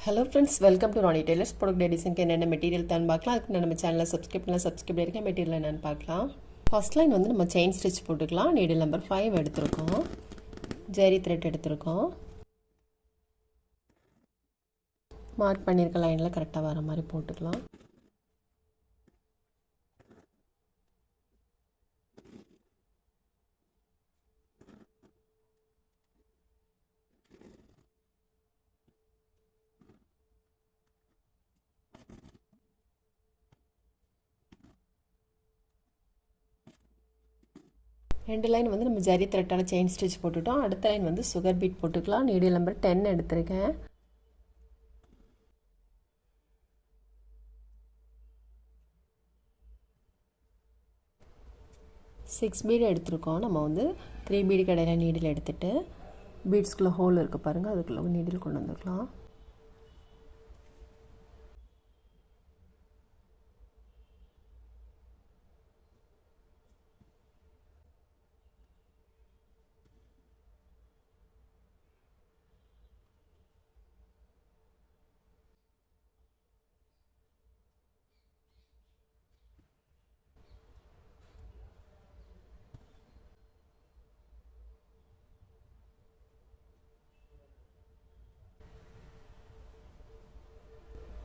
Hello friends, welcome to Ronnie Taylor's product design க்கு என்னென்ன material தான் பார்க்கலாம். அதுக்கு நம்ம சேனலை சப்ஸ்கிரைப் பண்ணிருக்கேன். மெட்டீரியல் என்னன்னு பார்க்கலாம். ஃபர்ஸ்ட் லைன் வந்து நம்ம செயின் ஸ்டிச் போட்டுக்கலாம். நீடில் நம்பர் 5 எடுத்துருக்கோம். ஜரி த்ரெட் எடுத்துருக்கோம். மார்க் பண்ணியிருக்க லைனில் கரெக்டாக வர மாதிரி போட்டுக்கலாம். ரெண்டு லைன் வந்து நம்ம ஜரி த்ரெட்டான செயின் ஸ்டிச் போட்டுட்டோம். அடுத்த லைன் வந்து சுகர் பீட் போட்டுக்கலாம். நீடில் நம்பர் 10 எடுத்திருக்கேன். சிக்ஸ் பீடு எடுத்திருக்கோம். நம்ம வந்து 3 பீடு கடையில் நீடில் எடுத்துகிட்டு பீட்ஸ்குள்ளே ஹோல் இருக்குது பாருங்கள், அதுக்குள்ளே நீடில் கொண்டு வந்துக்கலாம்.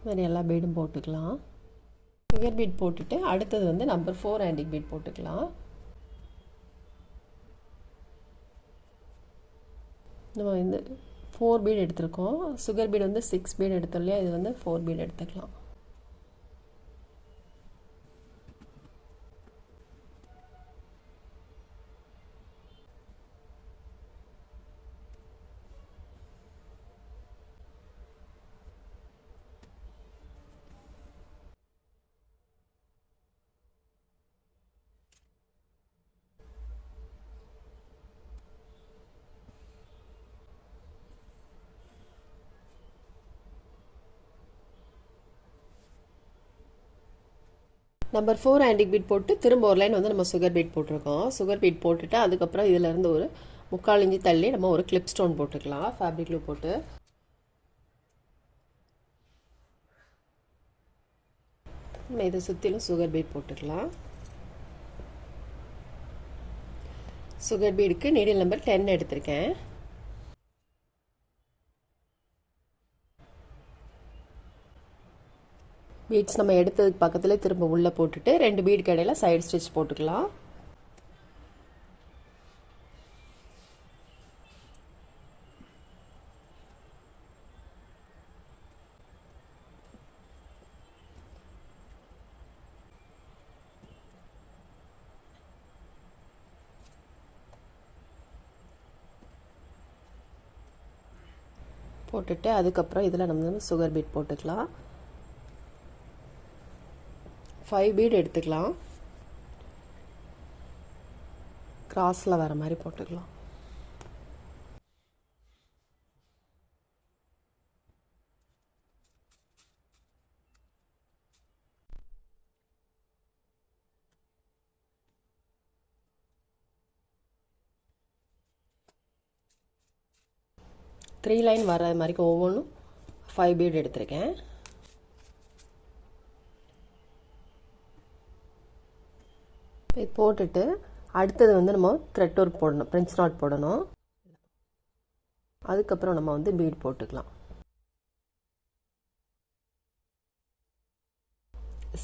வேறு எல்லா பீடும் போட்டுக்கலாம். சுகர் பீட் போட்டுட்டு அடுத்தது வந்து நம்பர் 4 ஆன்டிக் பீட் போட்டுக்கலாம். நம்ம இந்த 4 பீட் எடுத்துருக்கோம். சுகர் பீட் வந்து 6 பீட் எடுத்தோம் இல்லையா, இது வந்து 4 பீட் எடுத்துக்கலாம். நம்பர் 4 ஆன்டிக் பீட் போட்டு திரும்ப ஒரு லைன் வந்து நம்ம சுகர் பீட் போட்டிருக்கோம். சுகர் பீட் போட்டுட்டு அதுக்கப்புறம் இதிலேருந்து ஒரு 3/4 இன்ச்சு தள்ளி நம்ம ஒரு கிளிப் ஸ்டோன் போட்டுக்கலாம். ஃபேப்ரிக் க்ளூ போட்டு நம்ம இதை சுற்றிலும் சுகர் பீட் போட்டுக்கலாம். சுகர் பீடுக்கு நீடில் நம்பர் 10 எடுத்திருக்கேன். பீட்ஸ் நம்ம எடுத்ததுக்கு பக்கத்தில் திரும்ப உள்ளே போட்டுட்டு 2 பீட் கடையில் சைடு ஸ்டிச் போட்டுக்கலாம். போட்டுட்டு அதுக்கப்புறம் இதில் நம்ம சுகர் பீட் போட்டுக்கலாம். 5 பீட் எடுத்துக்கலாம். கிராஸில் வர மாதிரி போட்டுக்கலாம். த்ரீ லைன் வர மாதிரி ஒவ்வொன்றும் 5 பீட் எடுத்திருக்கேன். இது போட்டுட்டு அடுத்தது வந்து நம்ம த்ரெட் ஒர்க் போடணும், பிரெஞ்ச் நாட் போடணும். அதுக்கப்புறம் நம்ம வந்து பீட் போட்டுக்கலாம்.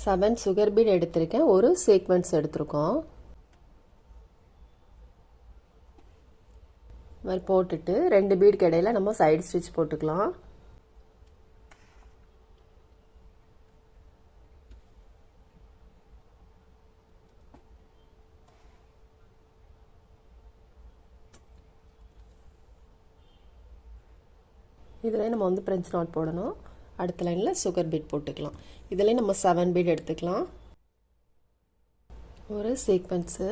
7 சுகர் பீட் எடுத்திருக்கேன். ஒரு சீக்வென்ஸ் எடுத்திருக்கோம். மாதிரி போட்டுட்டு 2 பீட் இடையில நம்ம சைடு ஸ்டிச் போட்டுக்கலாம். இதில் நம்ம வந்து பிரெஞ்ச் நாட் போடணும். அடுத்த லைனில் சுகர் பீட் போட்டுக்கலாம். இதில் நம்ம 7 பீட் எடுத்துக்கலாம். ஒரு சீக்வென்ஸு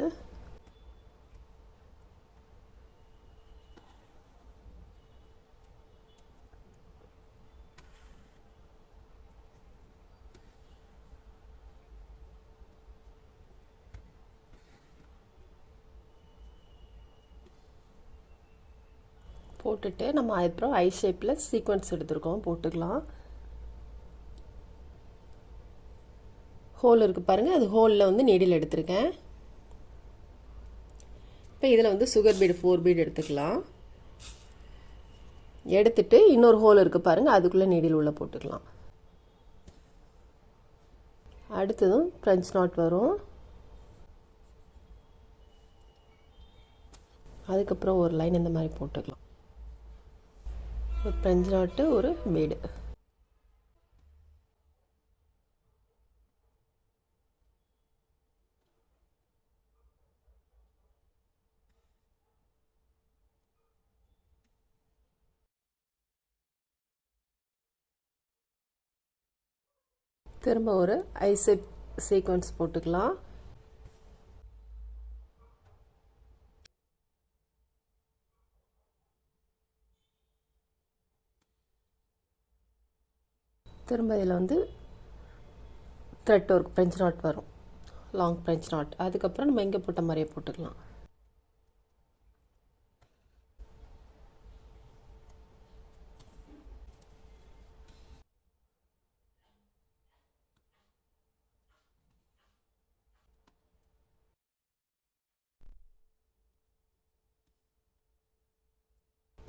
போட்டுட்டு நம்ம அப்புறம் ஐ ஷேப்பில் சீக்வென்ஸ் எடுத்துருக்கோம், போட்டுக்கலாம். ஹோல் இருக்குது பாருங்கள், அது ஹோலில் வந்து நீடில் எடுத்திருக்கேன். இப்போ இதில் வந்து சுகர் பீடு 4 பீடு எடுத்துக்கலாம். எடுத்துட்டு இன்னொரு ஹோல் இருக்குது பாருங்கள், அதுக்குள்ளே நீடில் உள்ளே போட்டுக்கலாம். அடுத்ததும் ஃப்ரெஞ்ச் நாட் வரும். அதுக்கப்புறம் ஒரு லைன் இந்த மாதிரி போட்டுக்கலாம். ஒரு ஃப்ரெஞ்ச் நாட்டு, ஒரு பீடு. திரும்ப ஒரு ஐசெப் சீக்வன்ஸ் போட்டுக்கலாம். திரும்ப இதில் வந்து த்ரெட் ஒர்க் ஃப்ரெஞ்ச் நாட் வரும், லாங் ஃப்ரெஞ்ச் நாட். அதுக்கப்புறம் நம்ம இங்கே போட்ட மாதிரியே போட்டுக்கலாம்.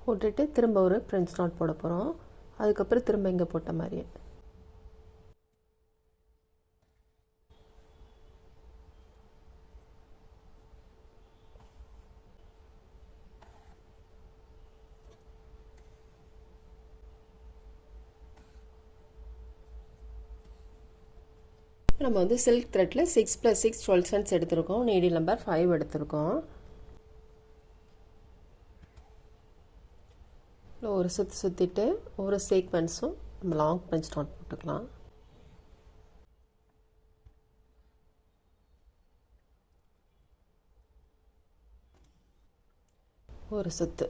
போட்டுட்டு திரும்ப ஒரு ஃப்ரெஞ்ச் நாட் போட போகிறோம். அதுக்கப்புறம் திரும்ப இங்கே போட்ட மாதிரியே நம்ம வந்து சில்க் த்ரெட்டில் 6 + 6 12 cents எடுத்திருக்கோம். நீடில் நம்பர் 5 எடுத்திருக்கோம். ஒரு சுற்றிட்டு ஒரு சீக்வன்ஸும் நம்ம லாங் ஃப்ரெஞ்ச் நாட் போட்டுக்கலாம். ஒரு சுத்து.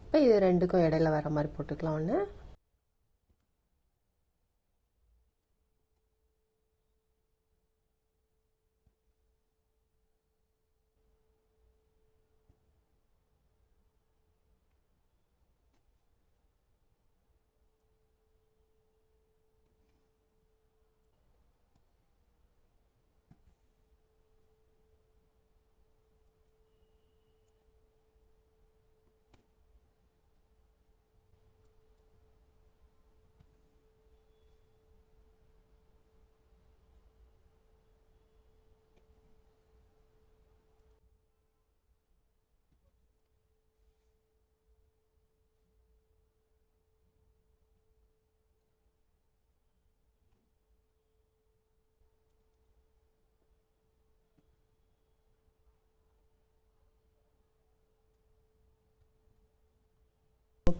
இப்போ இது ரெண்டுக்கும் இடையில வர மாதிரி போட்டுக்கலாம் ஒன்று.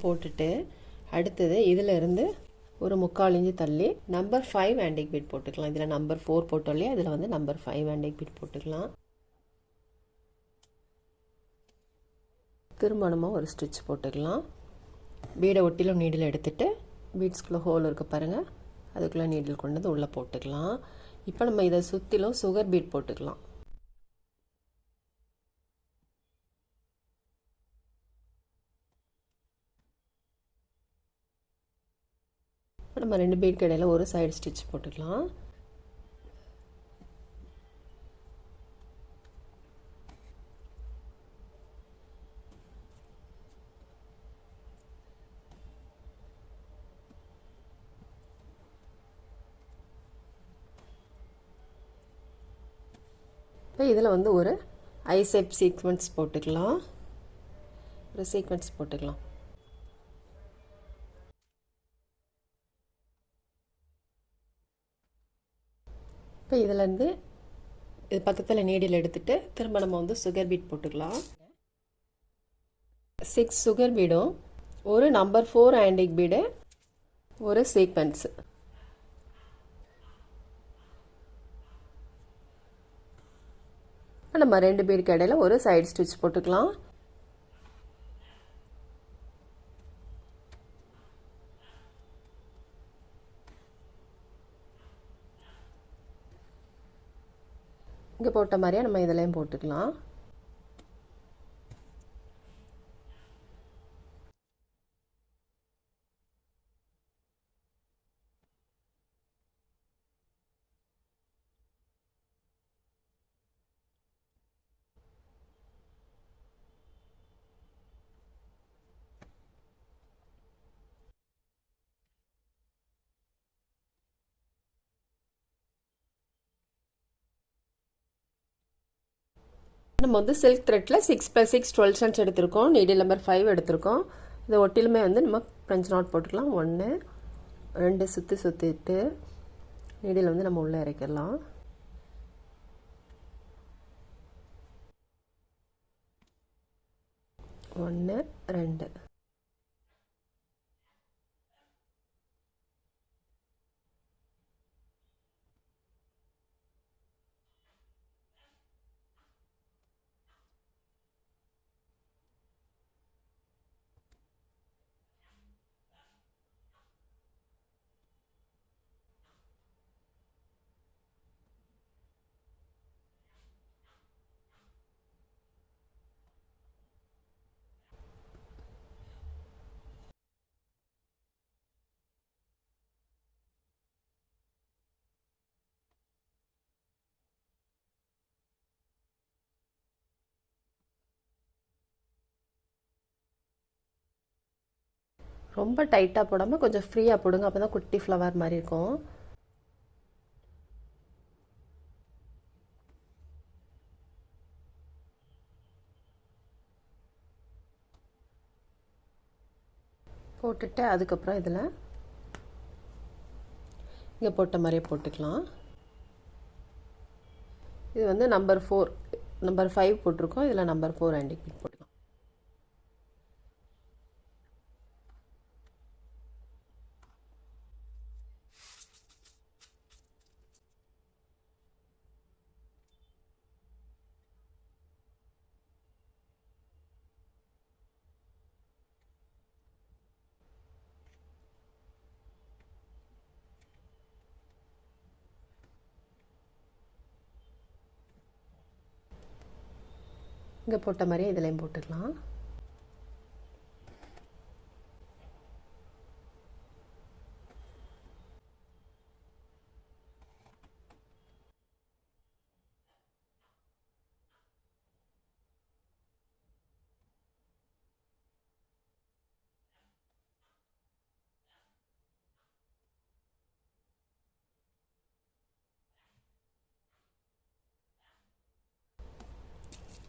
போட்டுட்டு அடுத்தது இதில் இருந்து ஒரு 3/4 இன்ச்சு தள்ளி நம்பர் 5 ஆன்டிக் பீட் போட்டுக்கலாம். இதில் நம்பர் 4 போட்டோம் இல்லையா, அதில் வந்து நம்பர் 5 ஆன்டிக் பீட் போட்டுக்கலாம். திருமணமாக ஒரு ஸ்டிச் போட்டுக்கலாம். பீடை ஒட்டிலும் நீடில் எடுத்துட்டு பீட்ஸ்குள்ளே ஹோல் இருக்க பாருங்கள், அதுக்குள்ளே நீடில் கொண்டு வந்து உள்ளே போட்டுக்கலாம். இப்போ நம்ம இதை சுற்றிலும் சுகர் பீட் போட்டுக்கலாம். நம்ம 2 பீட் இடையில ஒரு சைடு ஸ்டிச் போட்டுக்கலாம். இப்போ இதில் வந்து ஒரு ஐசெப் சீக்வன்ஸ் போட்டுக்கலாம். ஒரு சீக்வன்ஸ் போட்டுக்கலாம். இப்போ இதிலேருந்து இது பக்கத்தில் நீடில் எடுத்துட்டு திரும்ப நம்ம வந்து சுகர் பீட் போட்டுக்கலாம். 6 சுகர் பீடும் ஒரு நம்பர் 4 ஆன்டிக் பீடு ஒரு சீக்வன்ஸு. நம்ம 2 பீடுக்கு இடையில ஒரு சைடு ஸ்டிச் போட்டுக்கலாம். இங்கே போட்ட மாதிரியே நம்ம இதுலேயும் போட்டுக்கலாம். நம்ம வந்து சில்க் த்ரெட்டில் 6 + 6 12 ஸ்டான்ஸ் எடுத்திருக்கோம். நீடில் நம்பர் 5 எடுத்திருக்கோம். இதை ஒட்டிலுமே வந்து நம்ம ஃப்ரெஞ்ச் நாட் போட்டுக்கலாம். 1 2 சுற்றிட்டு நீடில் வந்து நம்ம உள்ளே இறக்கிடலாம். 1 2 ரொம்ப டைட்டாக போடாமல் கொஞ்சம் ஃப்ரீயாக போடுங்க. அப்போ தான் குட்டி ஃப்ளவர் மாதிரி இருக்கும். போட்டுட்டு அதுக்கப்புறம் இதில் இங்கே போட்ட மாதிரியே போட்டுக்கலாம். இது வந்து நம்பர் 5 போட்டிருக்கோம். இதில் நம்பர் 4 ஆன்டிக் பீட் போட்டுக்கலாம். இங்கே போட்ட மாதிரியே இதுலேயும் போட்டுக்கலாம்.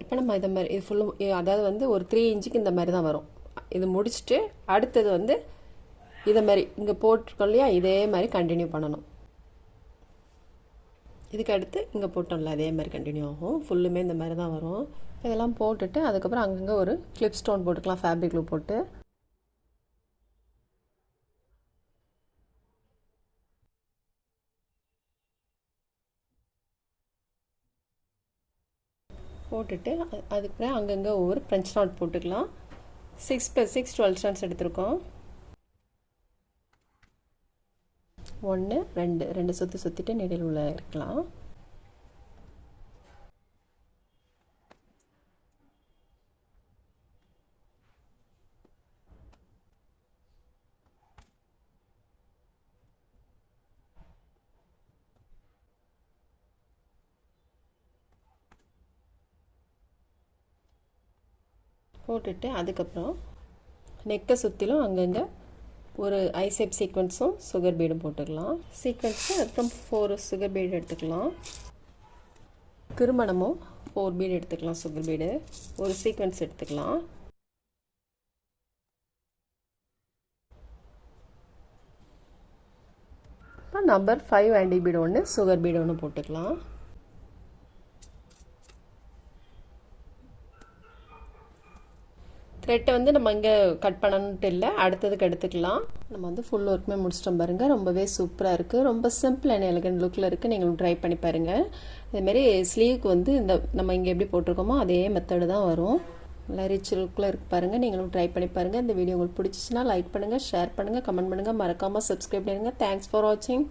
இப்போ நம்ம இதை மாதிரி இது ஃபுல்லும் அதாவது வந்து ஒரு 3 இன்ச்சுக்கு இந்த மாதிரி தான் வரும். இது முடிச்சுட்டு அடுத்தது வந்து இதை மாதிரி இங்கே போட்டிருக்கோம் இல்லையா, இதே மாதிரி கண்டினியூ பண்ணணும். இதுக்கு அடுத்து இங்கே போட்டோம்ல அதே மாதிரி கண்டினியூ ஆகும். ஃபுல்லுமே இந்த மாதிரி தான் வரும். இதெல்லாம் போட்டுட்டு அதுக்கப்புறம் அங்கங்கே ஒரு கிளிப் ஸ்டோன் போட்டுக்கலாம். ஃபேப்ரிக் க்ளூ போட்டு அதுக்கப்புறம் அங்கங்கே ஒவ்வொரு ஃப்ரெஞ்ச் நாட் போட்டுக்கலாம். 6 + 6 12 ஸ்டான்ஸ் எடுத்திருக்கோம். 1 2 சுற்றிட்டு நெடில் உள்ள இருக்கலாம். போட்டுட்டு அதுக்கப்புறம் நெக்கை சுற்றிலும் அங்கங்கே ஒரு ஐசெப் சீக்வன்ஸும் சுகர் பீடும் போட்டுக்கலாம். சீக்வன்ஸு அப்புறம் 4 சுகர் பீடு எடுத்துக்கலாம். திருமணமும் 4 பீடு எடுத்துக்கலாம். சுகர் பீடு ஒரு சீக்வன்ஸ் எடுத்துக்கலாம். இப்போ நம்பர் 5 ஆன்டிக் பீடு ஒன்று, சுகர் பீடு ஒன்று போட்டுக்கலாம். த்ரெட்டை வந்து நம்ம இங்கே கட் பண்ணணுன்ட்டு இல்லை, அடுத்ததுக்கு எடுத்துக்கலாம். நம்ம வந்து ஃபுல் ஒர்க்குமே முடிச்சிட்டோம் பாருங்கள். ரொம்பவே சூப்பராக இருக்குது. ரொம்ப சிம்பிள் அண்ட் எலகண்ட் லுக்கில் இருக்குது. நீங்களும் ட்ரை பண்ணி பாருங்கள். அதேமாரி ஸ்லீவுக்கு வந்து இந்த நம்ம இங்கே எப்படி போட்டிருக்கோமோ அதே மெத்தடு தான் வரும். நல்லா ரிச் லுக்கில் இருக்குது பாருங்கள். நீங்களும் ட்ரை பண்ணி பாருங்கள். இந்த வீடியோ உங்களுக்கு பிடிச்சிச்சின்னா லைக் பண்ணுங்கள், ஷேர் பண்ணுங்கள், கமெண்ட் பண்ணுங்கள். மறக்காமல் சப்ஸ்கிரைப் பண்ணுங்கள். தேங்க்ஸ் ஃபார் வாட்சிங்.